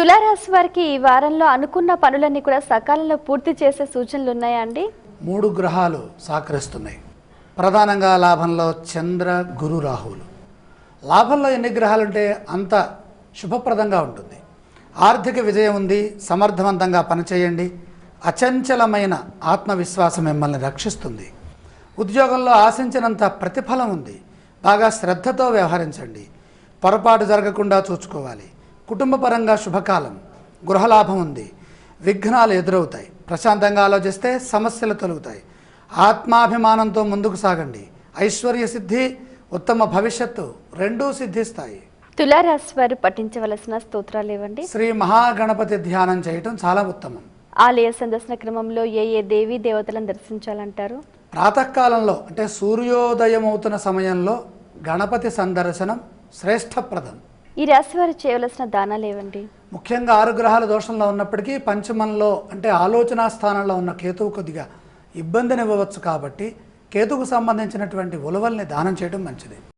తులారాశి వారికి ఈ వారంలో అనుకున్న పనులన్నీ కూడా సకాలంలో పూర్తి చేసే సూచనలు ఉన్నాయా అండి? 3 గ్రహాలు సహకరిస్తున్నాయి. ప్రధానంగా లాభంలో చంద్ర, గురు, రాహువులు. లాభంలో ఎన్ని గ్రహాలు ఉంటే అంత శుభప్రదంగా ఉంటుంది. ఆర్థిక విజయం ఉంది. సమర్థవంతంగా పనిచేయండి. అచంచలమైన ఆత్మవిశ్వాసం మిమ్మల్ని రక్షిస్తుంది. ఉద్యోగంలో ఆశించినంత ప్రతిఫలం ఉంది. బాగా శ్రద్ధతో వ్యవహరించండి. పొరపాటు జరగకుండా చూసుకోవాలి. కుటుంబపరంగా శుభకాలం. గృహలాభం ఉంది. విఘ్నాలు ఎదురవుతాయి. ప్రశాంతంగా ఆలోచిస్తే సమస్యలు తొలగుతాయి. ఆత్మాభిమానంతో ముందుకు సాగండి. ఐశ్వర్య సిద్ధి, ఉత్తమ భవిష్యత్తు రెండూ సిద్ధిస్తాయి. తులారాశి వారు పఠించవలసిన స్తోత్రాలు ఏవండి? శ్రీ మహాగణపతి ధ్యానం చేయటం చాలా ఉత్తమం. ఆలయ సందర్శన క్రమంలో ఏ దేవీ దేవతలను దర్శించాలంటారు? ప్రాతకాలంలో అంటే సూర్యోదయం అవుతున్న సమయంలో గణపతి సందర్శనం శ్రేష్టప్రదం. ఈ రాశి వారు చేయవలసిన దానాలు ఏవండి? ముఖ్యంగా 6 గ్రహాల దోషంలో ఉన్నప్పటికీ పంచమంలో అంటే ఆలోచనా స్థానంలో ఉన్న కేతువు కొద్దిగా ఇబ్బందినివ్వవచ్చు. కాబట్టి కేతువుకు సంబంధించినటువంటి ఉలవల్ని దానం చేయడం మంచిది.